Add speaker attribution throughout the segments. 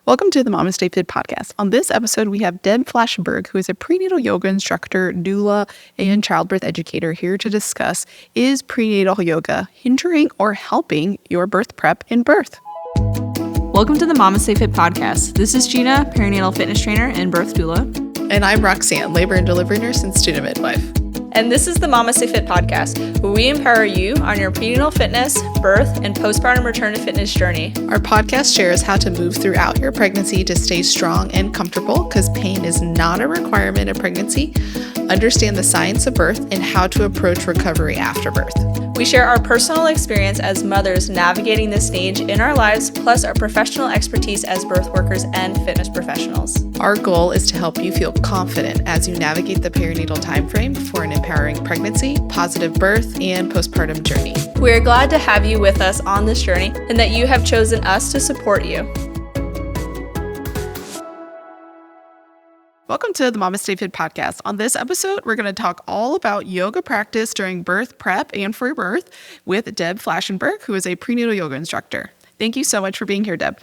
Speaker 1: Welcome to the MamasteFit Podcast. On this episode, we have Deb Flashenberg, who is a prenatal yoga instructor, doula, and childbirth educator here to discuss, is prenatal yoga hindering or helping your birth prep and birth?
Speaker 2: Welcome to the MamasteFit Podcast. This is Gina, perinatal fitness trainer and birth doula.
Speaker 1: And I'm Roxanne, labor and delivery nurse and student midwife.
Speaker 2: And this is the MamasteFit Podcast, where we empower you on your prenatal fitness, birth, and postpartum return to fitness journey.
Speaker 1: Our podcast shares how to move throughout your pregnancy to stay strong and comfortable, because pain is not a requirement of pregnancy. Understand the science of birth and how to approach recovery after birth.
Speaker 2: We share our personal experience as mothers navigating this stage in our lives, plus our professional expertise as birth workers and fitness professionals.
Speaker 1: Our goal is to help you feel confident as you navigate the perinatal timeframe for an empowering pregnancy, positive birth, and postpartum journey.
Speaker 2: We are glad to have you with us on this journey and that you have chosen us to support you.
Speaker 1: Welcome to the MamasteFit Podcast. On this episode, we're going to talk all about yoga practice during birth prep and for birth with Deb Flashenberg, who is a prenatal yoga instructor. Thank you so much for being here, Deb.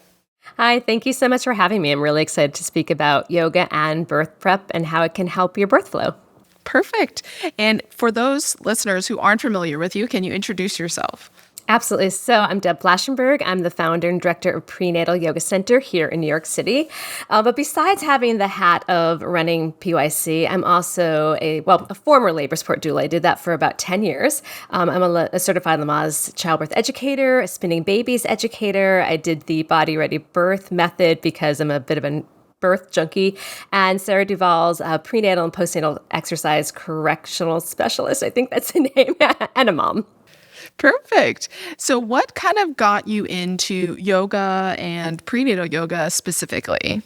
Speaker 3: Hi, thank you so much for having me. I'm really excited to speak about yoga and birth prep and how it can help your birth flow.
Speaker 1: Perfect. And for those listeners who aren't familiar with you, can you introduce yourself?
Speaker 3: Absolutely. So I'm Deb Flashenberg. I'm the founder and director of Prenatal Yoga Center here in New York City. But besides having the hat of running PYC, I'm also a former labor support doula. I did that for about 10 years. I'm a certified Lamaze childbirth educator, a spinning babies educator. I did the body ready birth method because I'm a bit of a birth junkie, and Sarah Duvall's prenatal and postnatal exercise correctional specialist. I think that's the name, and a mom.
Speaker 1: Perfect. So what kind of got you into yoga and prenatal yoga specifically?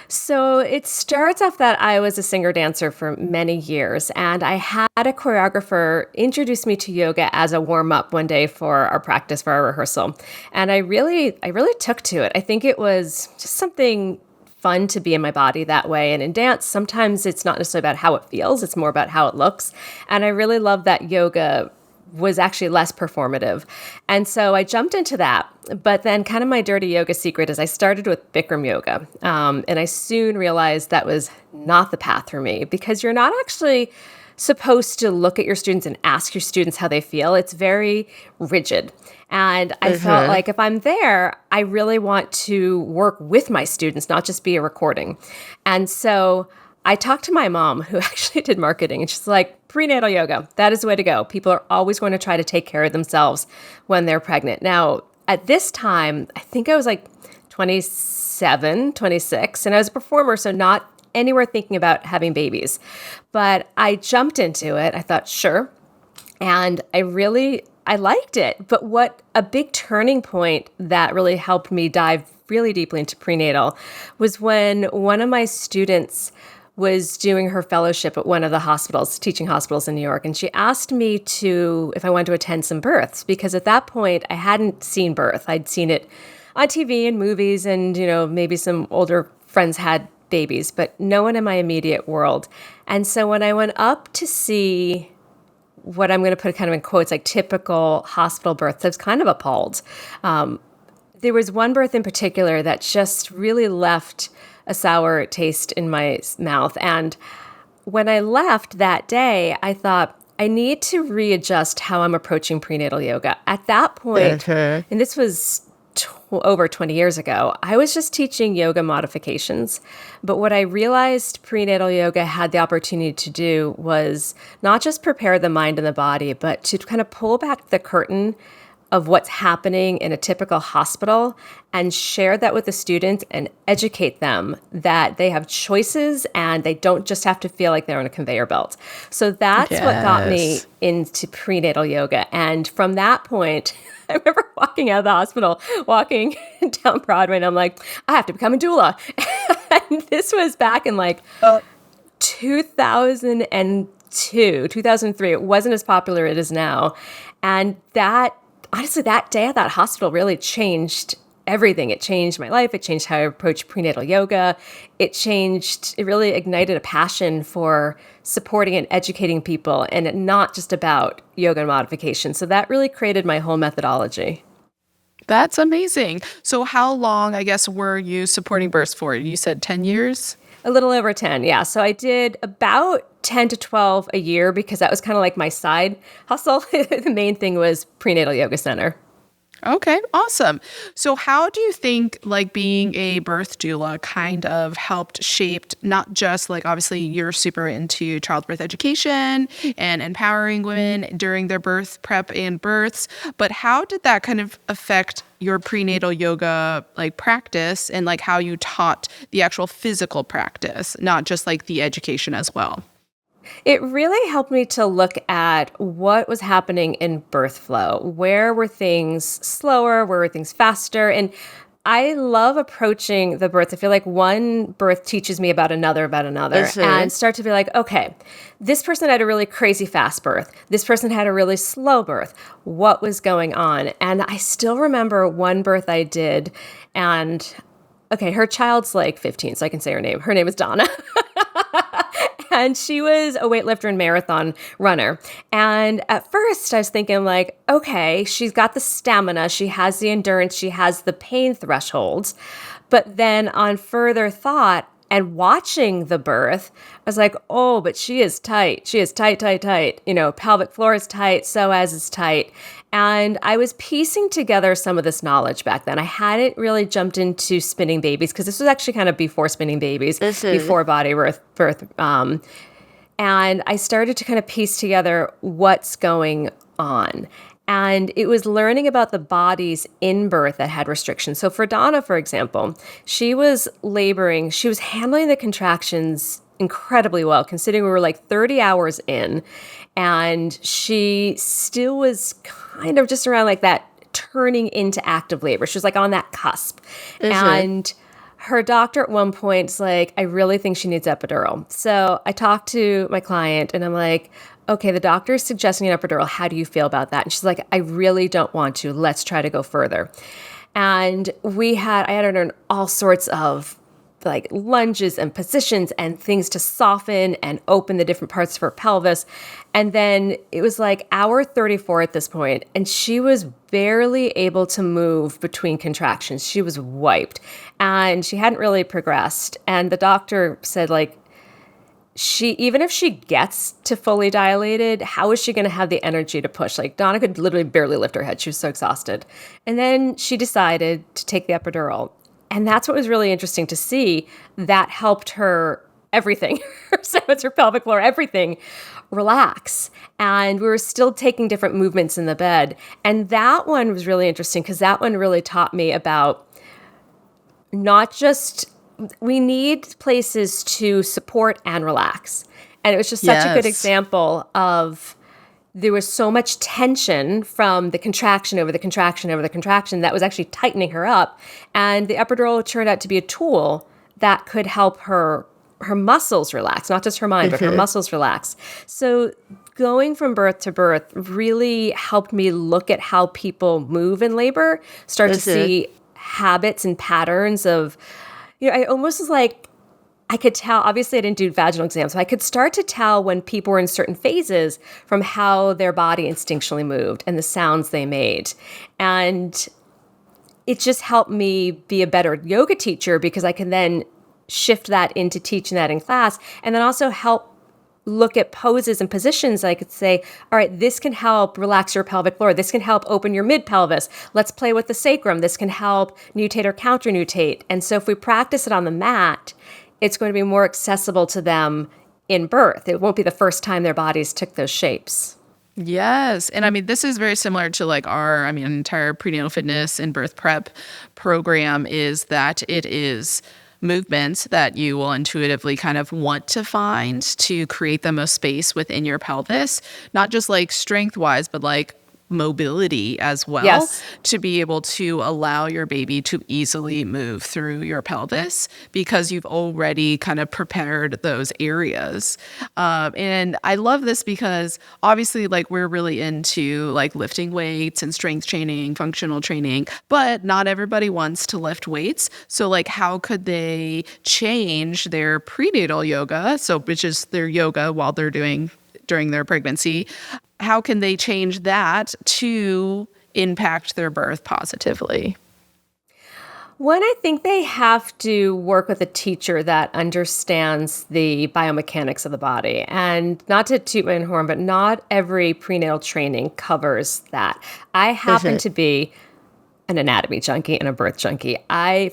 Speaker 3: So it starts off that I was a singer-dancer for many years, and I had a choreographer introduce me to yoga as a warm-up one day for our practice, for our rehearsal. And I really took to it. I think it was just something fun to be in my body that way. And in dance, sometimes it's not necessarily about how it feels, it's more about how it looks. And I really love that yoga was actually less performative. And so I jumped into that. But then kind of my dirty yoga secret is I started with Bikram yoga. And I soon realized that was not the path for me, because you're not actually supposed to look at your students and ask your students how they feel. It's very rigid. And I felt like if I'm there, I really want to work with my students, not just be a recording. And so I talked to my mom, who actually did marketing, and she's like, prenatal yoga, that is the way to go. People are always going to try to take care of themselves when they're pregnant. Now, at this time, I think I was like 27, 26, and I was a performer, so not anywhere thinking about having babies. But I jumped into it. I thought, sure. And I liked it. But what a big turning point that really helped me dive really deeply into prenatal was when one of my students was doing her fellowship at one of the hospitals, teaching hospitals in New York. And she asked me if I wanted to attend some births, because at that point I hadn't seen birth. I'd seen it on TV and movies, and, maybe some older friends had babies, but no one in my immediate world. And so when I went up to see what I'm going to put kind of in quotes, like typical hospital births, I was kind of appalled. There was one birth in particular that just really left a sour taste in my mouth. And when I left that day, I thought, I need to readjust how I'm approaching prenatal yoga. At that point, and this was over 20 years ago, I was just teaching yoga modifications. But what I realized prenatal yoga had the opportunity to do was not just prepare the mind and the body, but to kind of pull back the curtain of what's happening in a typical hospital and share that with the students and educate them that they have choices and they don't just have to feel like they're on a conveyor belt. So that's what got me into prenatal yoga. And from that point, I remember walking out of the hospital, walking down Broadway, and I'm like, I have to become a doula. And this was back in 2002, 2003. It wasn't as popular as it is now. And honestly, that day at that hospital really changed everything. It changed my life. It changed how I approach prenatal yoga. It really ignited a passion for supporting and educating people, and not just about yoga modification. So that really created my whole methodology.
Speaker 1: That's amazing. So how long, I guess, were you supporting births for? You said 10 years?
Speaker 3: A little over 10, yeah. So I did about 10 to 12 a year because that was kind of like my side hustle. The main thing was Prenatal Yoga Center.
Speaker 1: Okay, awesome. So how do you think like being a birth doula kind of helped shaped not just like obviously you're super into childbirth education and empowering women during their birth prep and births, but how did that kind of affect your prenatal yoga like practice and like how you taught the actual physical practice, not just like the education as well?
Speaker 3: It really helped me to look at what was happening in birth flow. Where were things slower? Where were things faster? And I love approaching the birth. I feel like one birth teaches me about another, and start to be like, okay, this person had a really crazy fast birth. This person had a really slow birth. What was going on? And I still remember one birth I did, and okay, her child's like 15, so I can say her name. Her name is Donna. And she was a weightlifter and marathon runner. And at first I was thinking like, okay, she's got the stamina, she has the endurance, she has the pain thresholds. But then on further thought and watching the birth, I was like, oh, but she is tight. She is tight, tight, tight. You know, pelvic floor is tight, psoas is tight. And I was piecing together some of this knowledge back then. I hadn't really jumped into spinning babies because this was actually kind of before spinning babies, before body birth. And I started to kind of piece together what's going on. And it was learning about the bodies in birth that had restrictions. So for Donna, for example, she was laboring. She was handling the contractions incredibly well, considering we were like 30 hours in. And she still was kind of just around like that turning into active labor. She was like on that cusp. And her doctor at one point is like, I really think she needs epidural. So I talked to my client and I'm like, okay, the doctor is suggesting an epidural. How do you feel about that? And she's like, I really don't want to. Let's try to go further. And I had her learn all sorts of like lunges and positions and things to soften and open the different parts of her pelvis. And then it was like hour 34 at this point, and she was barely able to move between contractions. She was wiped and she hadn't really progressed. And the doctor said like, even if she gets to fully dilated, how is she going to have the energy to push? Like Donna could literally barely lift her head. She was so exhausted. And then she decided to take the epidural. And that's what was really interesting to see. That helped her everything, her psoas, her pelvic floor, everything relax. And we were still taking different movements in the bed. And that one was really interesting because that one really taught me about not just, we need places to support and relax. And it was just such a good example of there was so much tension from the contraction over the contraction over the contraction that was actually tightening her up. And the epidural turned out to be a tool that could help her muscles relax, not just her mind, but her muscles relax. So going from birth to birth really helped me look at how people move in labor, start to see habits and patterns of, I almost was like, I could tell, obviously I didn't do vaginal exams, so I could start to tell when people were in certain phases from how their body instinctually moved and the sounds they made. And it just helped me be a better yoga teacher because I can then shift that into teaching that in class and then also help look at poses and positions. I could say, all right, this can help relax your pelvic floor. This can help open your mid-pelvis. Let's play with the sacrum. This can help nutate or counter-nutate. And so if we practice it on the mat, it's going to be more accessible to them in birth. It won't be the first time their bodies took those shapes.
Speaker 1: Yes. And I mean, this is very similar to like our entire prenatal fitness and birth prep program is that it is movements that you will intuitively kind of want to find to create the most space within your pelvis, not just like strength wise, but like mobility as well, to be able to allow your baby to easily move through your pelvis because you've already kind of prepared those areas. And I love this because obviously like we're really into like lifting weights and strength training, functional training, but not everybody wants to lift weights. So like how could they change their prenatal yoga, so which is their yoga while they're doing during their pregnancy, how can they change that to impact their birth positively?
Speaker 3: One, I think they have to work with a teacher that understands the biomechanics of the body. And not to toot my own horn, but not every prenatal training covers that. I happen to be an anatomy junkie and a birth junkie.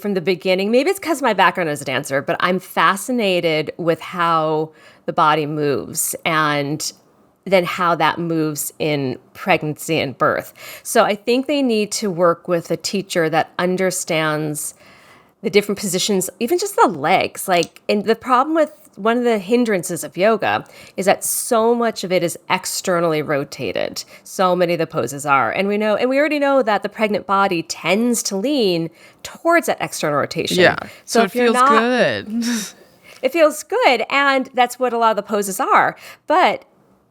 Speaker 3: From the beginning, maybe it's because of my background as a dancer, but I'm fascinated with how the body moves and then how that moves in pregnancy and birth. So I think they need to work with a teacher that understands the different positions, even just the legs. And the problem with one of the hindrances of yoga is that so much of it is externally rotated. So many of the poses are. And we already know that the pregnant body tends to lean towards that external rotation.
Speaker 1: Yeah. So it feels good.
Speaker 3: It feels good. And that's what a lot of the poses are. But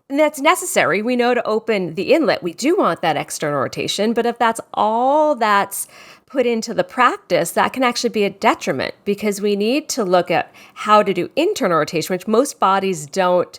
Speaker 3: that's necessary. We know to open the inlet, we do want that external rotation. But if that's all that's put into the practice, that can actually be a detriment, because we need to look at how to do internal rotation, which most bodies don't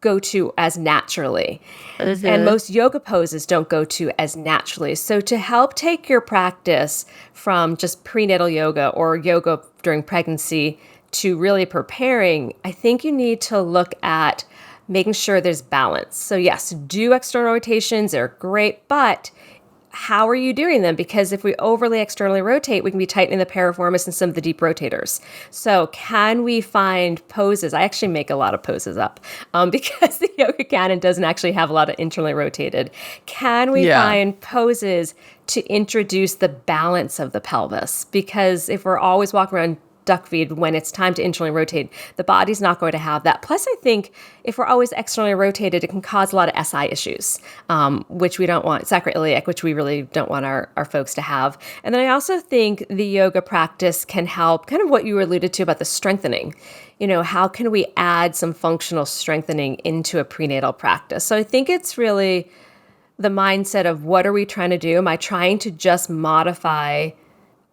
Speaker 3: go to as naturally. And most yoga poses don't go to as naturally. So to help take your practice from just prenatal yoga or yoga during pregnancy to really preparing, I think you need to look at making sure there's balance. So yes, do external rotations, they're great, but how are you doing them? Because if we overly externally rotate, we can be tightening the piriformis and some of the deep rotators. So can we find poses? I actually make a lot of poses up because the yoga canon doesn't actually have a lot of internally rotated. Can we find poses to introduce the balance of the pelvis? Because if we're always walking around duck feed when it's time to internally rotate, the body's not going to have that. Plus, I think if we're always externally rotated, it can cause a lot of SI issues, which we don't want, sacroiliac, which we really don't want our folks to have. And then I also think the yoga practice can help, kind of what you alluded to about the strengthening. How can we add some functional strengthening into a prenatal practice? So I think it's really the mindset of, what are we trying to do? Am I trying to just modify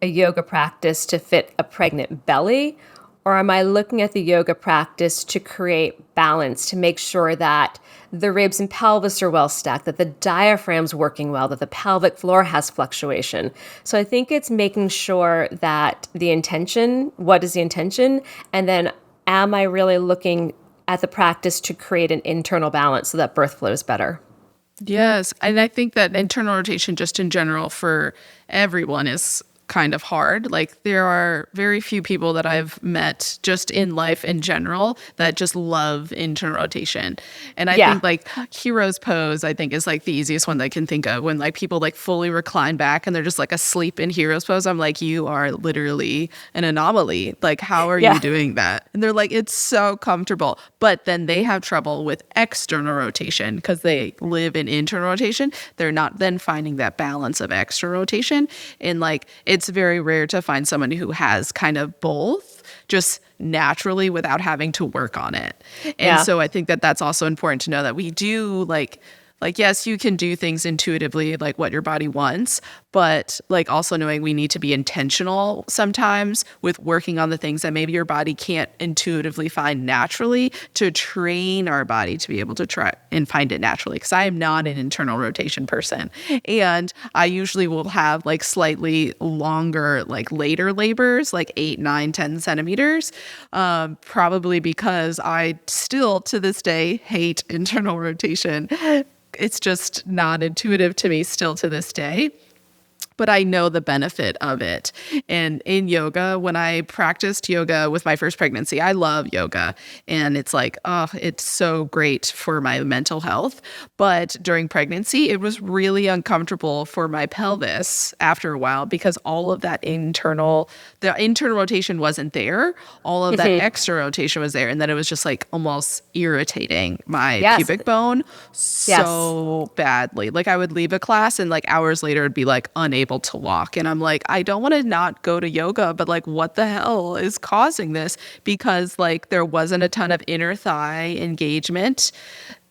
Speaker 3: a yoga practice to fit a pregnant belly? Or am I looking at the yoga practice to create balance, to make sure that the ribs and pelvis are well stacked, that the diaphragm's working well, that the pelvic floor has fluctuation? So I think it's making sure that the intention, what is the intention? And then am I really looking at the practice to create an internal balance so that birth flows better?
Speaker 1: Yes. And I think that internal rotation just in general for everyone is kind of hard. Like, there are very few people that I've met just in life in general that just love internal rotation. And I think like hero's pose, I think, is like the easiest one that I can think of, when like people like fully recline back and they're just like asleep in hero's pose. I'm like, you are literally an anomaly. Like, how are you doing that? And they're like, it's so comfortable. But then they have trouble with external rotation because they live in internal rotation. They're not then finding that balance of external rotation. And like, it's very rare to find someone who has kind of both just naturally without having to work on it. And so I think that that's also important to know, that we do like, yes, you can do things intuitively, like what your body wants, but like also knowing we need to be intentional sometimes with working on the things that maybe your body can't intuitively find naturally, to train our body to be able to try and find it naturally. Because I am not an internal rotation person. And I usually will have like slightly longer, like later labors, like 8, 9, 10 centimeters, probably because I still to this day hate internal rotation. It's just not intuitive to me still to this day. But I know the benefit of it. And in yoga, when I practiced yoga with my first pregnancy, I love yoga. And it's like, oh, it's so great for my mental health. But during pregnancy, it was really uncomfortable for my pelvis after a while, because all of that the internal rotation wasn't there. All of that extra rotation was there. And then it was just like almost irritating my pubic bone so badly. Like, I would leave a class and like hours later it'd be like unable to walk. And I'm like, I don't want to not go to yoga, but like, what the hell is causing this? Because like, there wasn't a ton of inner thigh engagement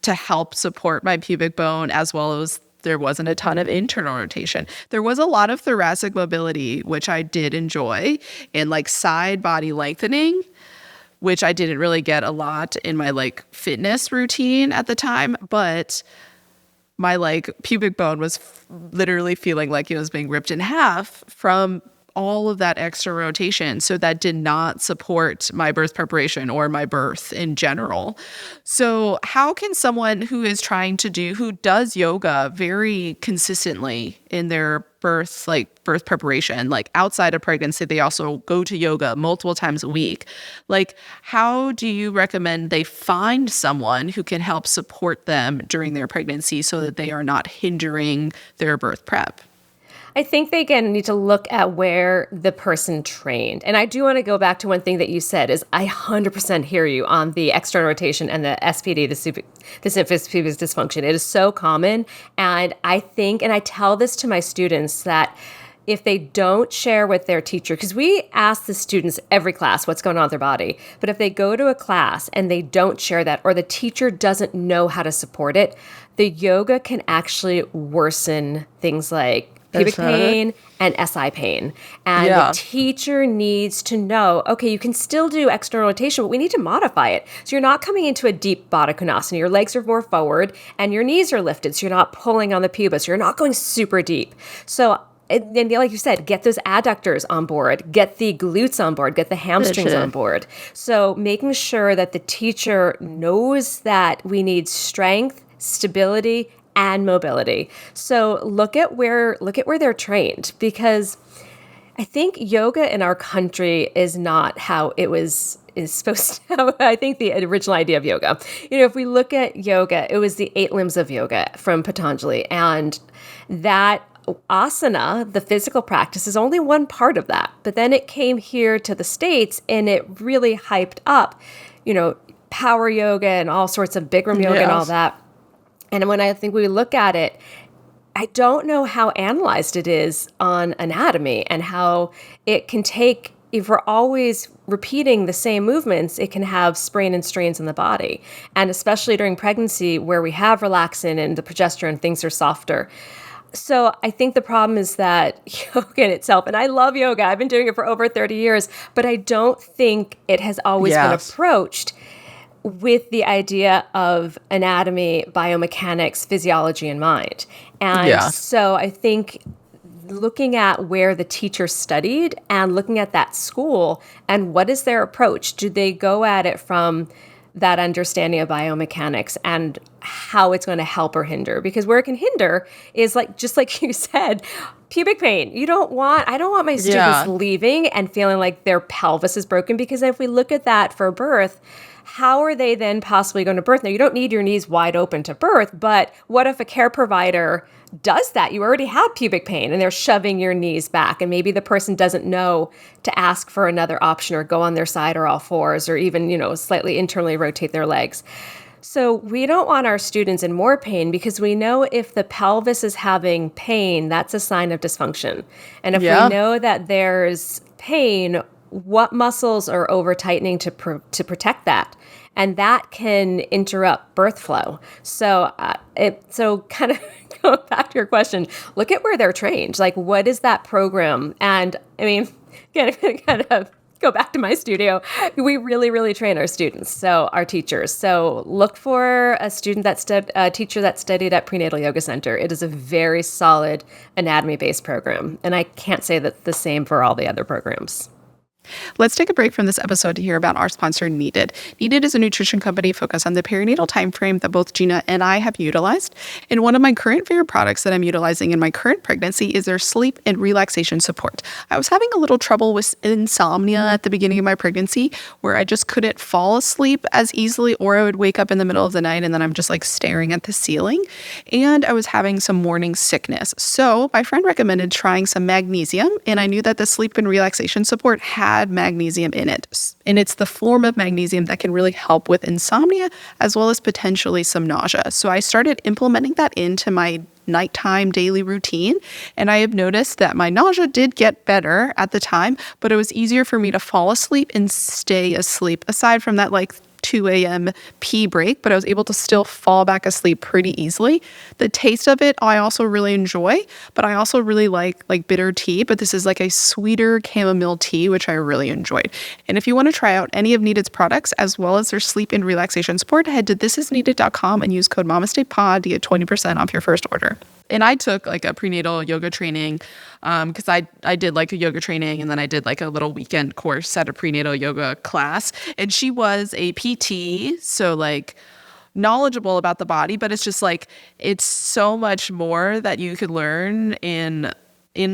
Speaker 1: to help support my pubic bone, as well as there wasn't a ton of internal rotation. There was a lot of thoracic mobility, which I did enjoy, and like side body lengthening, which I didn't really get a lot in my like fitness routine at the time. But my like pubic bone was literally feeling like it was being ripped in half from all of that extra rotation. So that did not support my birth preparation or my birth in general. So how can someone who does yoga very consistently in their birth preparation, like outside of pregnancy, they also go to yoga multiple times a week. Like, how do you recommend they find someone who can help support them during their pregnancy so that they are not hindering their birth prep?
Speaker 3: I think they, again, need to look at where the person trained. And I do want to go back to one thing that you said is I 100% hear you on the external rotation and the SPD, the symphysis pubis dysfunction. It is so common. And I think, and I tell this to my students, that if they don't share with their teacher, because we ask the students every class what's going on with their body, but if they go to a class and they don't share that, or the teacher doesn't know how to support it, the yoga can actually worsen things like pubic pain and SI pain. And the teacher needs to know, okay, you can still do external rotation, but we need to modify it. So you're not coming into a deep Baddha Konasana. Your legs are more forward and your knees are lifted. So you're not pulling on the pubis. You're not going super deep. So and like you said, get those adductors on board, get the glutes on board, get the hamstrings on board. So making sure that the teacher knows that we need strength, stability, and mobility. So look at where they're trained, because I think yoga in our country is not how is supposed to. I think the original idea of yoga, if we look at yoga, it was the 8 limbs of yoga from Patanjali, and that asana, the physical practice, is only one part of that. But then it came here to the States and it really hyped up, power yoga and all sorts of Bikram yoga and all that. And when I think we look at it, I don't know how analyzed it is on anatomy and how it can take, if we're always repeating the same movements, it can have sprain and strains in the body. And especially during pregnancy where we have relaxin and the progesterone, things are softer. So I think the problem is that yoga in itself, and I love yoga, I've been doing it for over 30 years, but I don't think it has always been approached with the idea of anatomy, biomechanics, physiology in mind. And so I think looking at where the teacher studied and looking at that school and what is their approach, do they go at it from that understanding of biomechanics and how it's going to help or hinder? Because where it can hinder is just like you said, pubic pain. I don't want my students leaving and feeling like their pelvis is broken, because if we look at that for birth, how are they then possibly going to birth? Now, you don't need your knees wide open to birth, but what if a care provider does that? You already have pubic pain and they're shoving your knees back, and maybe the person doesn't know to ask for another option or go on their side or all fours, or even, slightly internally rotate their legs. So we don't want our students in more pain, because we know if the pelvis is having pain, that's a sign of dysfunction. And if we know that there's pain, what muscles are over tightening to protect that? And that can interrupt birth flow. So kind of going back to your question, look at where they're trained. Like, what is that program? And I mean, kind of go back to my studio. We really, really train our students, so our teachers. So look for a teacher that studied at Prenatal Yoga Center. It is a very solid anatomy-based program, and I can't say that the same for all the other programs.
Speaker 1: Let's take a break from this episode to hear about our sponsor, Needed. Needed is a nutrition company focused on the perinatal timeframe that both Gina and I have utilized. And one of my current favorite products that I'm utilizing in my current pregnancy is their sleep and relaxation support. I was having a little trouble with insomnia at the beginning of my pregnancy, where I just couldn't fall asleep as easily, or I would wake up in the middle of the night and then I'm just staring at the ceiling. And I was having some morning sickness. So my friend recommended trying some magnesium, and I knew that the sleep and relaxation support had magnesium in it. And it's the form of magnesium that can really help with insomnia as well as potentially some nausea. So I started implementing that into my nighttime daily routine, and I have noticed that my nausea did get better at the time, but it was easier for me to fall asleep and stay asleep, aside from that 2 a.m. pee break, but I was able to still fall back asleep pretty easily. The taste of it, I also really enjoy, but I also really like bitter tea, but this is like a sweeter chamomile tea, which I really enjoyed. And if you want to try out any of Needed's products, as well as their sleep and relaxation support, head to thisisneeded.com and use code MamastePod to get 20% off your first order. And I took like a prenatal yoga training because I did like a yoga training, and then I did like a little weekend course at a prenatal yoga class. And she was a PT, so like knowledgeable about the body, but it's just like it's so much more that you could learn in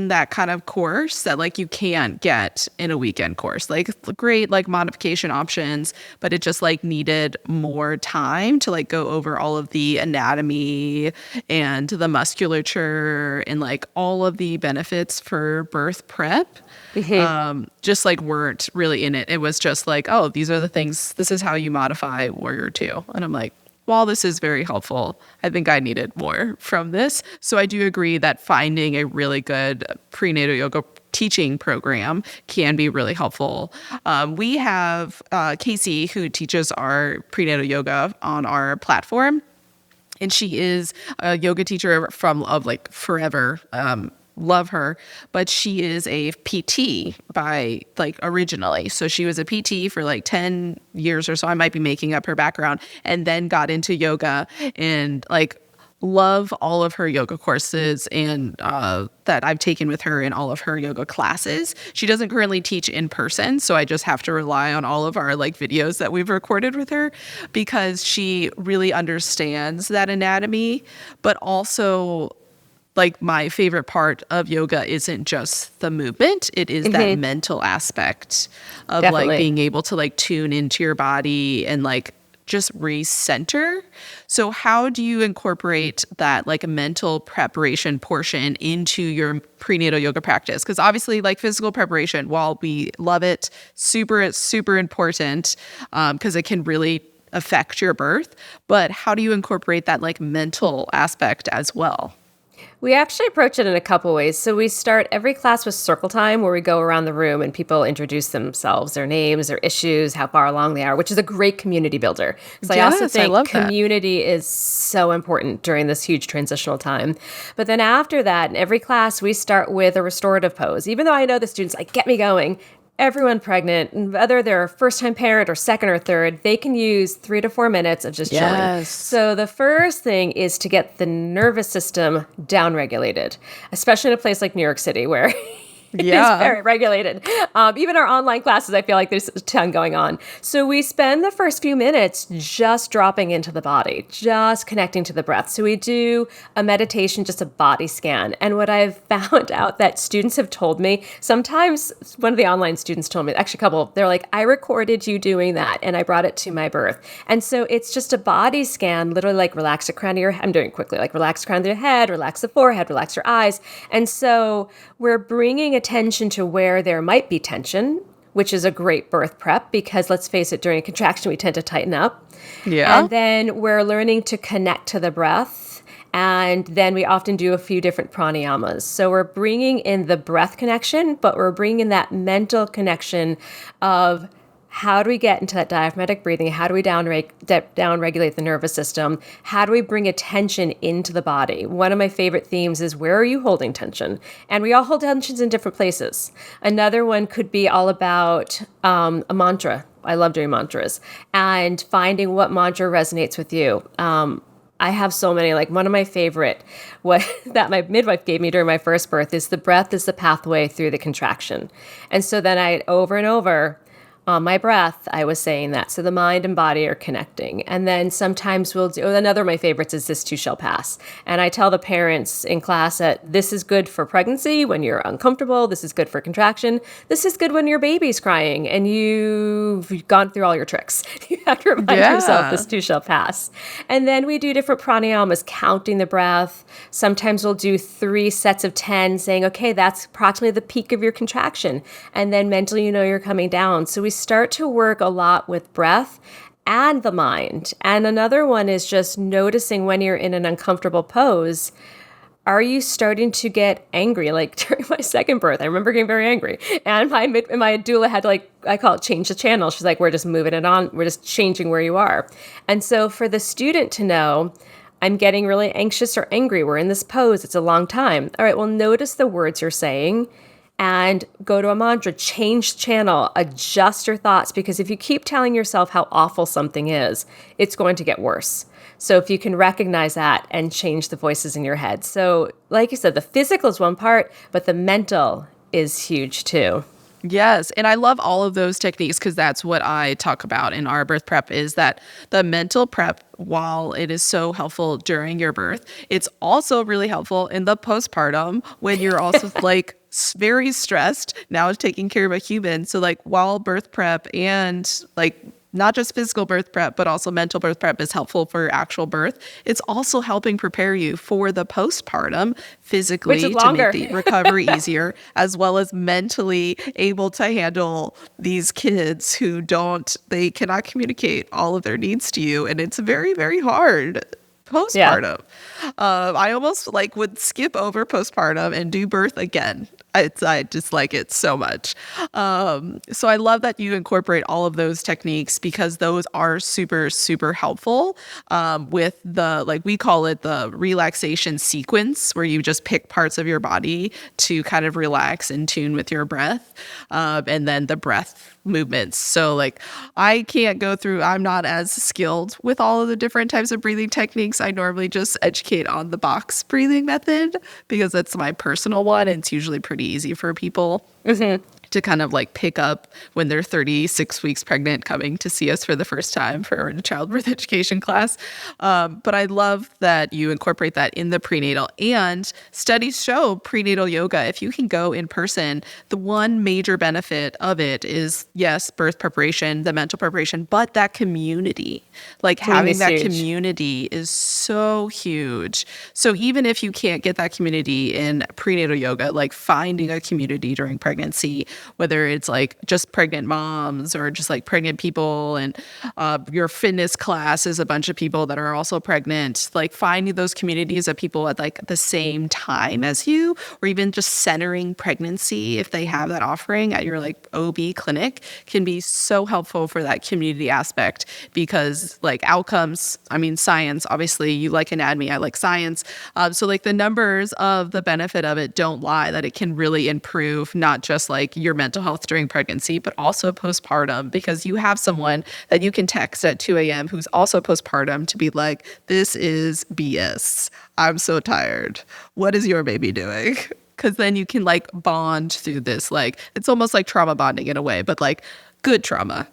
Speaker 1: that kind of course that like you can't get in a weekend course. Like great like modification options, but it just like needed more time to like go over all of the anatomy and the musculature and like all of the benefits for birth prep. Just like weren't really in it. It was just like, oh, these are the things, this is how you modify Warrior 2. And I'm like, while this is very helpful, I think I needed more from this. So I do agree that finding a really good prenatal yoga teaching program can be really helpful. We have Casey, who teaches our prenatal yoga on our platform, and she is a yoga teacher of like forever. Love her, but she is a PT by like originally. So she was a PT for like 10 years or so. I might be making up her background, and then got into yoga and like love all of her yoga courses and that I've taken with her in all of her yoga classes. She doesn't currently teach in person, so I just have to rely on all of our like videos that we've recorded with her because she really understands that anatomy, but also like my favorite part of yoga isn't just the movement. It is that mental aspect of like being able to like tune into your body and like just recenter. So how do you incorporate that like mental preparation portion into your prenatal yoga practice? Because obviously like physical preparation, while we love it, it's super important because it can really affect your birth. But how do you incorporate that like mental aspect as well?
Speaker 3: We actually approach it in a couple ways. So we start every class with circle time, where we go around the room and people introduce themselves, their names, their issues, how far along they are, which is a great community builder. So I also think community is so important during this huge transitional time. But then after that, in every class, we start with a restorative pose. Even though I know the students like, get me going, everyone pregnant, whether they're a first-time parent or second or third, they can use 3 to 4 minutes of just chilling. So the first thing is to get the nervous system down-regulated, especially in a place like New York City where it is very regulated. Even our online classes, I feel like there's a ton going on. So we spend the first few minutes just dropping into the body, just connecting to the breath. So we do a meditation, just a body scan. And what I've found out that students have told me, sometimes one of the online students told me, actually a couple, they're like, I recorded you doing that and I brought it to my birth. And so it's just a body scan, literally like relax the crown of your head. I'm doing it quickly, like relax the crown of your head, relax the forehead, relax your eyes. And so we're bringing attention to where there might be tension, which is a great birth prep because let's face it, during a contraction, we tend to tighten up. And then we're learning to connect to the breath. And then we often do a few different pranayamas. So we're bringing in the breath connection, but we're bringing in that mental connection of how do we get into that diaphragmatic breathing? How do we down-regulate the nervous system? How do we bring attention into the body? One of my favorite themes is, where are you holding tension? And we all hold tensions in different places. Another one could be all about a mantra. I love doing mantras and finding what mantra resonates with you. I have so many, like one of my favorite, what that my midwife gave me during my first birth is, the breath is the pathway through the contraction. And so then I, over and over, on my breath, I was saying that. So the mind and body are connecting. And then sometimes we'll do, another of my favorites is this too shall pass. And I tell the parents in class that this is good for pregnancy when you're uncomfortable. This is good for contraction. This is good when your baby's crying and you've gone through all your tricks. You have to remind yourself this too shall pass. And then we do different pranayamas, counting the breath. Sometimes we'll do 3 sets of 10, saying, okay, that's approximately the peak of your contraction. And then mentally, you know, you're coming down. So we start to work a lot with breath and the mind. And another one is just noticing when you're in an uncomfortable pose, Are you starting to get angry? Like during my second birth, I remember getting very angry. And my doula had to, like, I call it change the channel. She's like, we're just moving it on. We're just changing where you are. And so for the student to know, I'm getting really anxious or angry. We're in this pose. It's a long time. All right, well, notice the words you're saying and go to a mantra, change channel, adjust your thoughts. Because if you keep telling yourself how awful something is, it's going to get worse. So if you can recognize that and change the voices in your head. So like you said, the physical is one part, but the mental is huge too.
Speaker 1: Yes. And I love all of those techniques because that's what I talk about in our birth prep is that the mental prep, while it is so helpful during your birth, it's also really helpful in the postpartum when you're also like very stressed now taking care of a human. So like while birth prep and like not just physical birth prep, but also mental birth prep is helpful for actual birth, it's also helping prepare you for the postpartum physically to make the recovery easier, as well as mentally able to handle these kids who they cannot communicate all of their needs to you. And it's very, very hard postpartum. Yeah. I almost like would skip over postpartum and do birth again. I just like it so much. So I love that you incorporate all of those techniques because those are super, super helpful with the, like we call it the relaxation sequence, where you just pick parts of your body to kind of relax and tune with your breath. And then the breath movements. So like I can't go through, I'm not as skilled with all of the different types of breathing techniques. I normally just educate on the box breathing method because that's my personal one. And it's usually pretty easy for people to kind of like pick up when they're 36 weeks pregnant coming to see us for the first time for a childbirth education class. But I love that you incorporate that in the prenatal, and studies show prenatal yoga, if you can go in person, the one major benefit of it is, yes, birth preparation, the mental preparation, but that community, like having that community is so huge. So even if you can't get that community in prenatal yoga, like finding a community during pregnancy, whether it's like just pregnant moms or just like pregnant people, and your fitness class is a bunch of people that are also pregnant, like finding those communities of people at like the same time as you, or even just centering pregnancy if they have that offering at your like OB clinic, can be so helpful for that community aspect. Because like outcomes, I mean, science, obviously you like anatomy, I like science. So like the numbers of the benefit of it don't lie, that it can really improve not just like your mental health during pregnancy, but also postpartum, because you have someone that you can text at 2 a.m. who's also postpartum to be like, this is BS. I'm so tired. What is your baby doing? Because then you can like bond through this. Like it's almost like trauma bonding in a way, but like good trauma.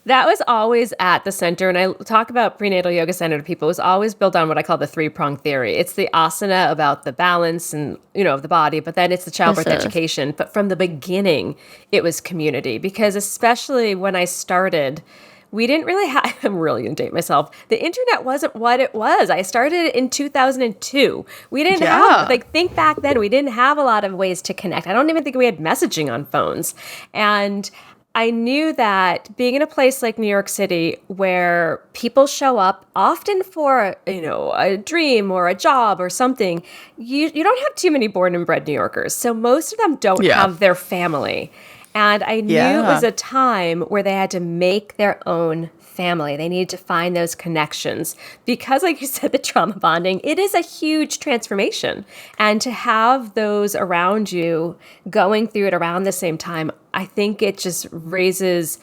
Speaker 3: That was always at the center. And I talk about prenatal yoga center to people. It was always built on what I call the three-pronged theory. It's the asana about the balance and, of the body, but then it's the childbirth education. But from the beginning, it was community, because especially when I started, we didn't really have, I'm really going to date myself. The internet wasn't what it was. I started in 2002. We didn't have, think back then, we didn't have a lot of ways to connect. I don't even think we had messaging on phones. And I knew that being in a place like New York City, where people show up often for, a dream or a job or something, you don't have too many born and bred New Yorkers. So most of them don't have their family. And I knew it was a time where they had to make their own family. They needed to find those connections because, like you said, the trauma bonding, it is a huge transformation. And to have those around you going through it around the same time, I think it just raises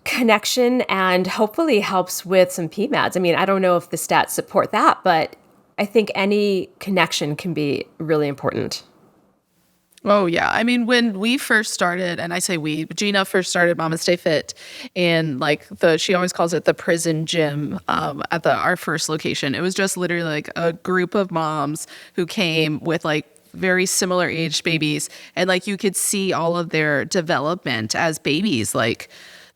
Speaker 3: connection and hopefully helps with some PMADs. I mean, I don't know if the stats support that, but I think any connection can be really important.
Speaker 1: Oh, yeah. I mean, when we first started, and I say we, Gina first started MamasteFit in like she always calls it the prison gym at our first location. It was just literally like a group of moms who came with like very similar aged babies. And like you could see all of their development as babies. Like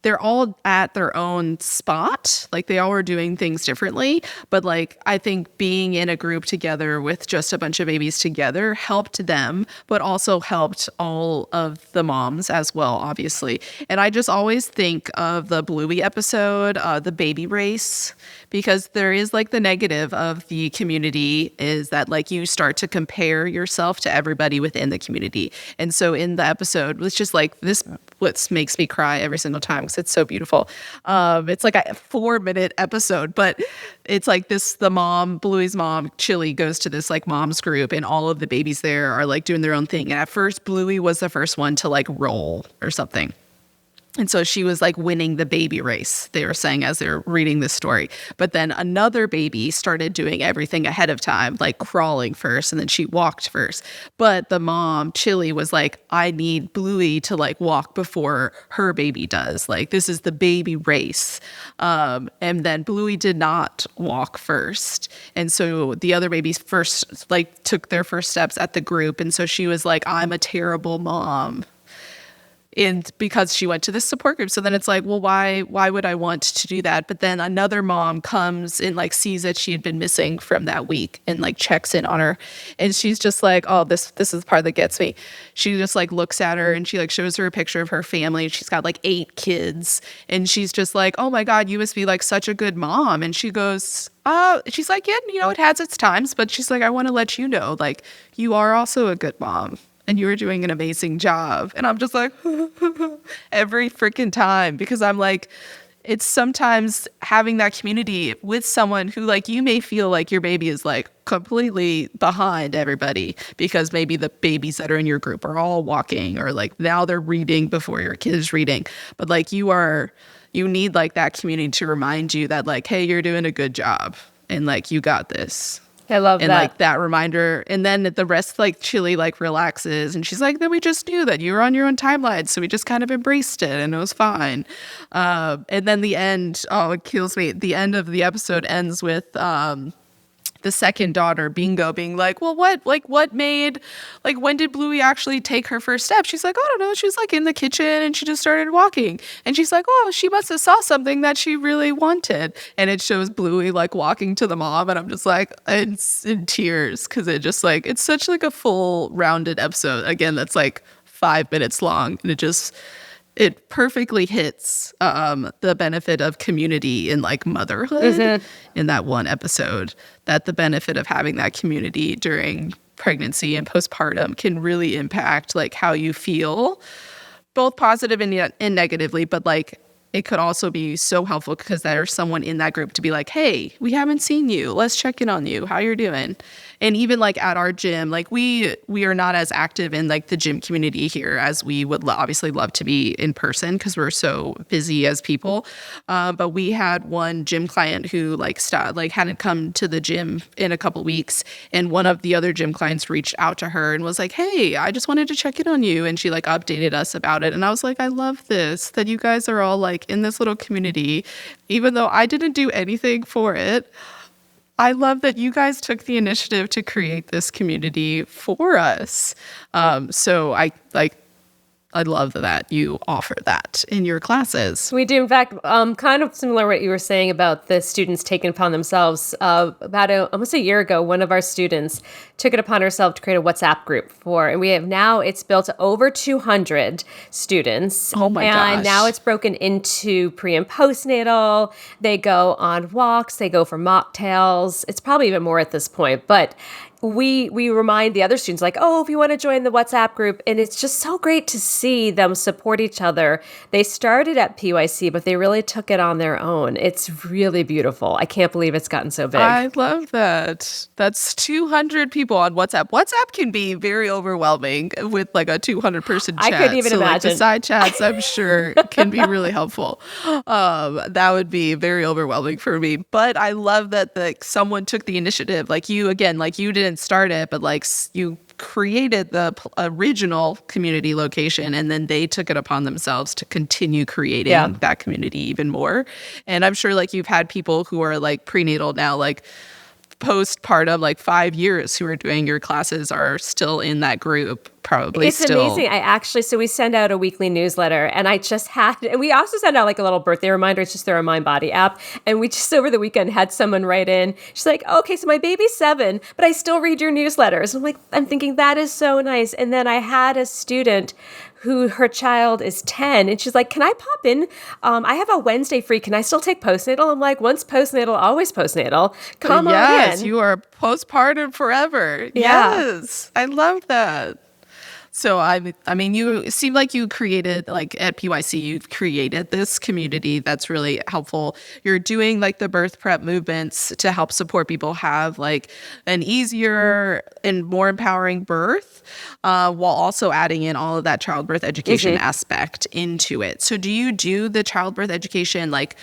Speaker 1: they're all at their own spot. Like they all are doing things differently. But like, I think being in a group together with just a bunch of babies together helped them, but also helped all of the moms as well, obviously. And I just always think of the Bluey episode, the baby race, because there is like the negative of the community is that like you start to compare yourself to everybody within the community. And so in the episode, it's just like this, what makes me cry every single time because it's so beautiful. It's like a 4-minute episode, but it's like this, the mom, Bluey's mom, Chili, goes to this like mom's group and all of the babies there are like doing their own thing. And at first, Bluey was the first one to like roll or something. And so she was like winning the baby race, they were saying as they were reading this story. But then another baby started doing everything ahead of time, like crawling first, and then she walked first. But the mom, Chili, was like, I need Bluey to like walk before her baby does. Like, this is the baby race. And then Bluey did not walk first. And so the other babies first, like, took their first steps at the group. And so she was like, I'm a terrible mom. And because she went to this support group. So then it's like, well, why would I want to do that? But then another mom comes and like sees that she had been missing from that week and like checks in on her. And she's just like, oh, this is the part that gets me. She just like looks at her and she like shows her a picture of her family. She's got like 8 kids. And she's just like, oh my God, you must be like such a good mom. And she goes, she's like, yeah, it has its times, but she's like, I want to let you know, like, you are also a good mom. And you were doing an amazing job. And I'm just like, every freaking time, because I'm like, it's sometimes having that community with someone who like, you may feel like your baby is like completely behind everybody because maybe the babies that are in your group are all walking or like now they're reading before your kid is reading. But like you need like that community to remind you that like, hey, you're doing a good job and like, you got this.
Speaker 3: I love
Speaker 1: that. And like that reminder. And then the rest, like Chili, like relaxes. And she's like, then we just knew that you were on your own timeline. So we just kind of embraced it and it was fine. And then the end, it kills me. The end of the episode ends with the second daughter, Bingo, being like, well, what made, like, when did Bluey actually take her first step? She's like, oh, I don't know. She was like in the kitchen and she just started walking. And she's like, oh, she must have saw something that she really wanted. And it shows Bluey like walking to the mom. And I'm just like, it's in tears because it just like, it's such like a full rounded episode. Again, that's like 5 minutes long. And it perfectly hits the benefit of community in like motherhood in that one episode, that the benefit of having that community during pregnancy and postpartum can really impact like how you feel, both positive and negatively, but like it could also be so helpful because there's someone in that group to be like, hey, we haven't seen you. Let's check in on you. How you're doing? And even like at our gym, like we are not as active in like the gym community here as we would obviously love to be in person because we're so busy as people. But we had one gym client who hadn't come to the gym in a couple weeks. And one of the other gym clients reached out to her and was like, hey, I just wanted to check in on you. And she like updated us about it. And I was like, I love this, that you guys are all like in this little community, even though I didn't do anything for it. I love that you guys took the initiative to create this community for us. So I love that you offer that in your classes.
Speaker 3: We do. In fact, kind of similar to what you were saying about the students taking upon themselves. Almost a year ago, one of our students took it upon herself to create a WhatsApp group and we have now, it's built to over 200 students.
Speaker 1: Oh my gosh.
Speaker 3: And now it's broken into pre and postnatal. They go on walks. They go for mocktails. It's probably even more at this point, but we remind the other students like, oh, if you want to join the WhatsApp group. And it's just so great to see them support each other. They started at PYC, but they really took it on their own. It's really beautiful. I can't believe it's gotten so big.
Speaker 1: I love that. That's 200 people on WhatsApp. WhatsApp can be very overwhelming with like a 200-person chat.
Speaker 3: I couldn't even imagine.
Speaker 1: Like the side chats, I'm sure, can be really helpful. That would be very overwhelming for me. But I love that someone took the initiative. Like you didn't start it, but like you created the original community location and then they took it upon themselves to continue creating that community even more. And I'm sure like you've had people who are like prenatal now, like postpartum, like 5 years, who are doing your classes are still in that group. Probably
Speaker 3: it's
Speaker 1: still.
Speaker 3: amazing. So we send out a weekly newsletter, and we also send out like a little birthday reminder. It's just the Remind Body app. And we just over the weekend had someone write in. She's like, okay, so my baby's 7, but I still read your newsletters. I'm thinking that is so nice. And then I had a student who her child is 10, and she's like, can I pop in? I have a Wednesday free. Can I still take postnatal? I'm like, once postnatal, always postnatal. Come on in.
Speaker 1: Yes, you are postpartum forever.
Speaker 3: Yeah.
Speaker 1: Yes, I love that. So I mean, you seem like you created, like at PYC, you've created this community that's really helpful. You're doing like the birth prep movements to help support people have like an easier and more empowering birth, while also adding in all of that childbirth education aspect into it. So do you do the childbirth education like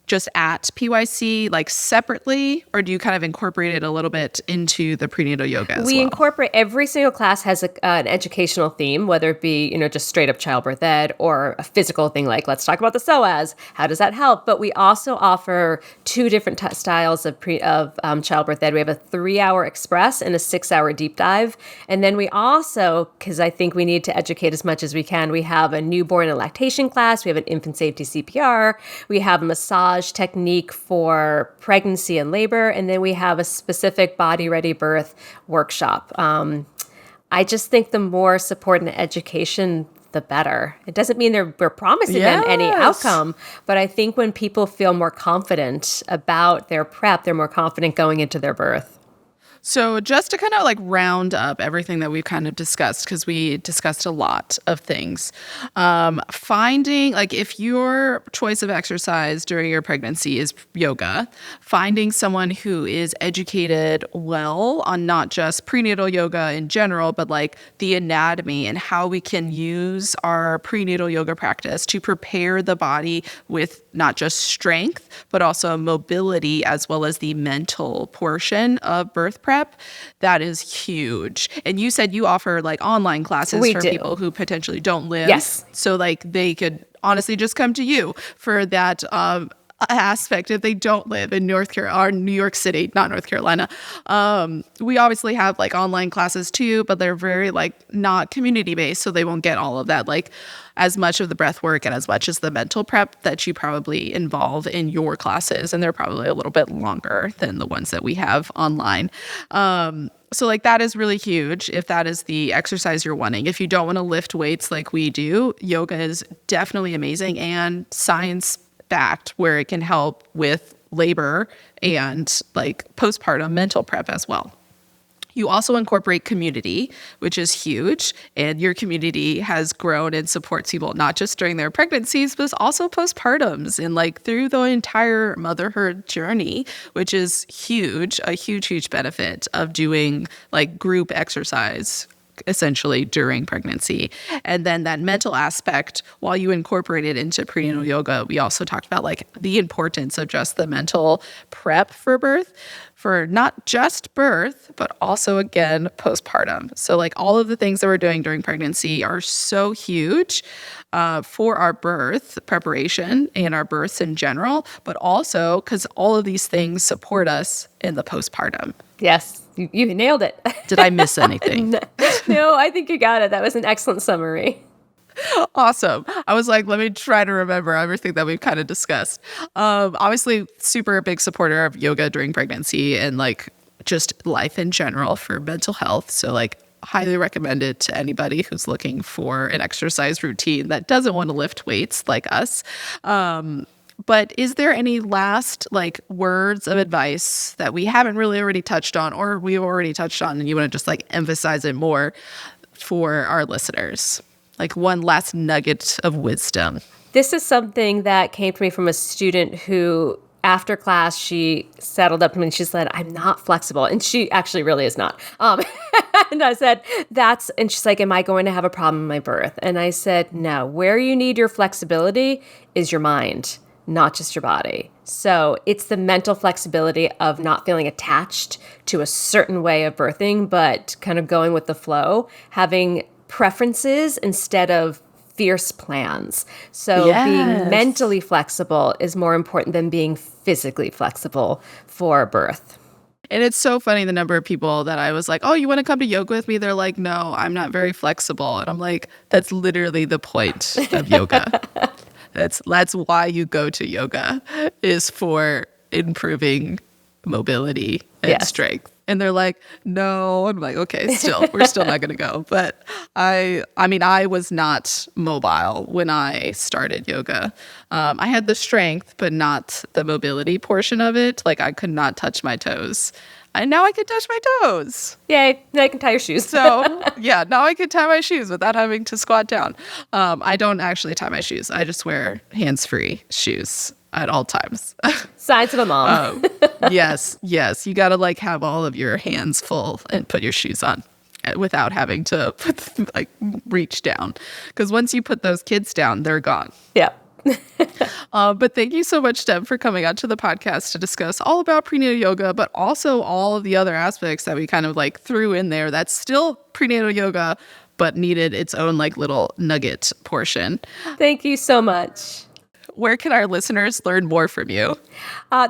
Speaker 1: just at PYC, like separately, or do you kind of incorporate it a little bit into the prenatal yoga as well?
Speaker 3: We incorporate, every single class has an educational theme, whether it be, just straight up childbirth ed or a physical thing like, let's talk about the psoas. How does that help? But we also offer 2 different styles of childbirth ed. We have a 3-hour express and a 6-hour deep dive. And then we also, because I think we need to educate as much as we can, we have a newborn and lactation class. We have an infant safety CPR. We have a massage technique for pregnancy and labor, and then we have a specific body ready birth workshop. I just think the more support and education, the better. It doesn't mean we're promising them any outcome, but I think when people feel more confident about their prep, they're more confident going into their birth.
Speaker 1: So just to kind of like round up everything that we've kind of discussed, because we discussed a lot of things, finding, like, if your choice of exercise during your pregnancy is yoga, finding someone who is educated well on not just prenatal yoga in general, but like the anatomy and how we can use our prenatal yoga practice to prepare the body with not just strength, but also mobility, as well as the mental portion of birth prep. That is huge. And you said you offer like online classes for people who potentially don't live.
Speaker 3: Yes. So
Speaker 1: like they could honestly just come to you for that aspect if they don't live in North Carolina or New York City, not North Carolina. We obviously have like online classes too, but they're very like not community based, so they won't get all of that like as much of the breath work and as much as the mental prep that you probably involve in your classes, and they're probably a little bit longer than the ones that we have online. So like that is really huge if that is the exercise you're wanting. If you don't want to lift weights like we do, yoga is definitely amazing and science backed, where it can help with labor and like postpartum mental prep as well. You also incorporate community, which is huge, and your community has grown and supports people not just during their pregnancies, but also postpartums and like through the entire motherhood journey, which is huge, a huge, huge benefit of doing like group exercise essentially during pregnancy. And then that mental aspect, while you incorporate it into prenatal yoga, we also talked about like the importance of just the mental prep for birth, for not just birth, but also again, postpartum. So like all of the things that we're doing during pregnancy are so huge for our birth preparation and our births in general, but also because all of these things support us in the postpartum.
Speaker 3: Yes, you nailed it.
Speaker 1: Did I miss anything?
Speaker 3: No, I think you got it. That was an excellent summary.
Speaker 1: Awesome. I was like, let me try to remember everything that we've kind of discussed. Obviously, super big supporter of yoga during pregnancy and like just life in general for mental health. So like highly recommend it to anybody who's looking for an exercise routine that doesn't want to lift weights like us. But is there any last like words of advice that we haven't really already touched on, or we've already touched on and you want to just like emphasize it more for our listeners? Like one last nugget of wisdom.
Speaker 3: This is something that came to me from a student who, after class, she settled up to me and she said, I'm not flexible. And she actually really is not. And I said, and she's like, am I going to have a problem in my birth? And I said, no, where you need your flexibility is your mind, not just your body. So it's the mental flexibility of not feeling attached to a certain way of birthing, but kind of going with the flow, having preferences instead of fierce plans. So being mentally flexible is more important than being physically flexible for birth.
Speaker 1: And it's so funny the number of people that I was like, oh, you want to come to yoga with me? They're like, no, I'm not very flexible. And I'm like, that's literally the point of yoga. That's why you go to yoga, is for improving mobility and strength. And they're like, no. I'm like, okay, we're still not going to go. But I mean, I was not mobile when I started yoga. I had the strength, but not the mobility portion of it. Like, I could not touch my toes. And now I can touch my toes.
Speaker 3: Yay, now I can tie your shoes.
Speaker 1: So, yeah, now I can tie my shoes without having to squat down. I don't actually tie my shoes. I just wear hands-free shoes at all times.
Speaker 3: Signs of a mom.
Speaker 1: Yes. You got to like have all of your hands full and put your shoes on without having to reach down. Because once you put those kids down, they're gone.
Speaker 3: Yeah.
Speaker 1: But thank you so much, Deb, for coming out to the podcast to discuss all about prenatal yoga, but also all of the other aspects that we kind of like threw in there that's still prenatal yoga, but needed its own like little nugget portion.
Speaker 3: Thank you so much.
Speaker 1: Where can our listeners learn more from you?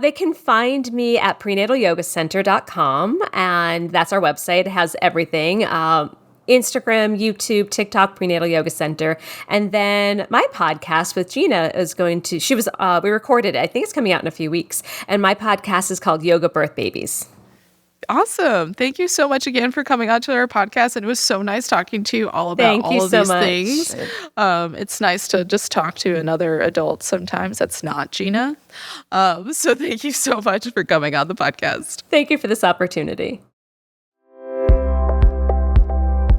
Speaker 3: They can find me at prenatalYogaCenter.com, and that's our website. It has everything. Instagram, YouTube, TikTok, Prenatal Yoga Center. And then my podcast with Gina is we recorded it. I think it's coming out in a few weeks. And my podcast is called Yoga Birth Babies.
Speaker 1: Awesome. Thank you so much again for coming out to our podcast. And it was so nice talking to you all about all of these things. It's nice to just talk to another adult sometimes that's not Gina. So thank you so much for coming on the podcast.
Speaker 3: Thank you for this opportunity.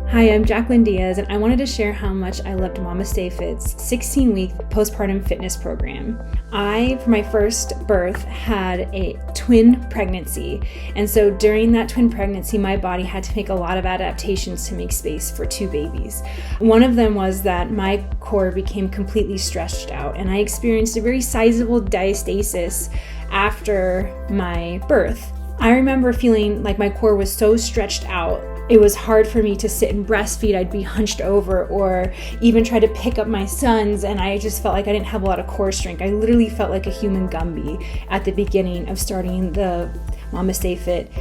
Speaker 4: Hi, I'm Jacqueline Diaz, and I wanted to share how much I loved MamasteFit's 16-week postpartum fitness program. For my first birth, had a twin pregnancy, and so during that twin pregnancy, my body had to make a lot of adaptations to make space for two babies. One of them was that my core became completely stretched out, and I experienced a very sizable diastasis after my birth. I remember feeling like my core was so stretched out, it was hard for me to sit and breastfeed. I'd be hunched over or even try to pick up my sons, and I just felt like I didn't have a lot of core strength. I literally felt like a human Gumby at the beginning of starting the MamasteFit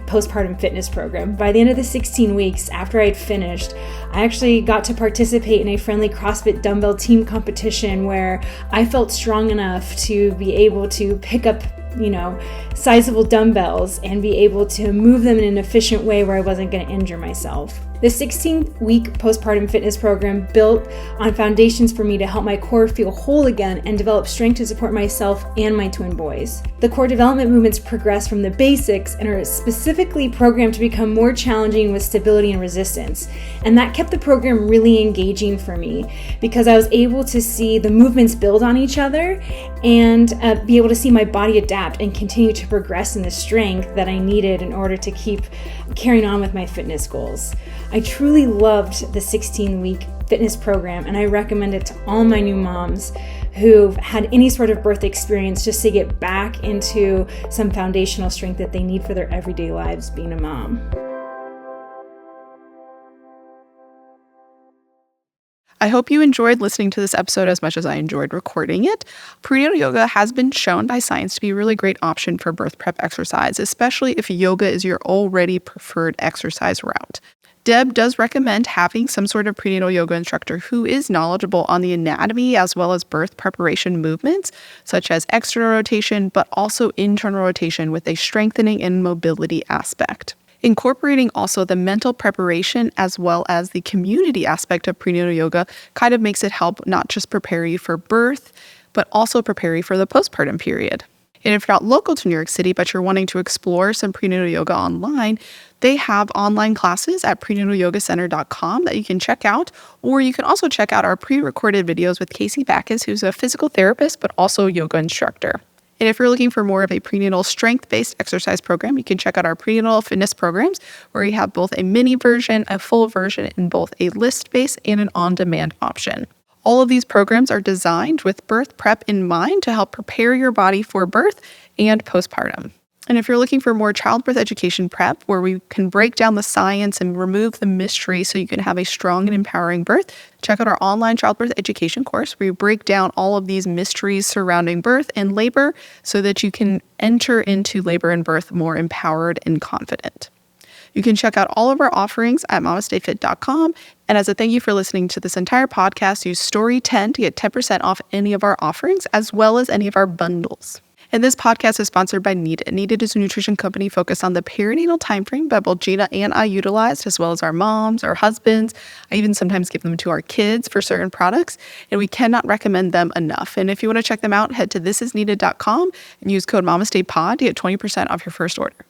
Speaker 4: postpartum fitness program. By the end of the 16 weeks, after I'd finished, I actually got to participate in a friendly CrossFit dumbbell team competition where I felt strong enough to be able to pick up sizable dumbbells and be able to move them in an efficient way where I wasn't going to injure myself. The 16-week postpartum fitness program built on foundations for me to help my core feel whole again and develop strength to support myself and my twin boys. The core development movements progress from the basics and are specifically programmed to become more challenging with stability and resistance. And that kept the program really engaging for me because I was able to see the movements build on each other and be able to see my body adapt and continue to progress in the strength that I needed in order to keep carrying on with my fitness goals. I truly loved the 16-week fitness program, and I recommend it to all my new moms who've had any sort of birth experience just to get back into some foundational strength that they need for their everyday lives being a mom.
Speaker 1: I hope you enjoyed listening to this episode as much as I enjoyed recording it. Prenatal yoga has been shown by science to be a really great option for birth prep exercise, especially if yoga is your already preferred exercise route. Deb does recommend having some sort of prenatal yoga instructor who is knowledgeable on the anatomy as well as birth preparation movements, such as external rotation, but also internal rotation with a strengthening and mobility aspect. Incorporating also the mental preparation as well as the community aspect of prenatal yoga kind of makes it help not just prepare you for birth, but also prepare you for the postpartum period. And if you're not local to New York City, but you're wanting to explore some prenatal yoga online, they have online classes at prenatalYogaCenter.com that you can check out, or you can also check out our pre-recorded videos with Casey Backus, who's a physical therapist, but also yoga instructor. And if you're looking for more of a prenatal strength-based exercise program, you can check out our prenatal fitness programs, where we have both a mini version, a full version, and both a list-based and an on-demand option. All of these programs are designed with birth prep in mind to help prepare your body for birth and postpartum. And if you're looking for more childbirth education prep, where we can break down the science and remove the mystery so you can have a strong and empowering birth, check out our online childbirth education course, where we break down all of these mysteries surrounding birth and labor so that you can enter into labor and birth more empowered and confident. You can check out all of our offerings at MamasteFit.com. And as a thank you for listening to this entire podcast, use Story 10 to get 10% off any of our offerings, as well as any of our bundles. And this podcast is sponsored by Needed. Needed is a nutrition company focused on the perinatal timeframe that both Gina and I utilized, as well as our moms, our husbands. I even sometimes give them to our kids for certain products, and we cannot recommend them enough. And if you want to check them out, head to thisisneeded.com and use code MamastePod to get 20% off your first order.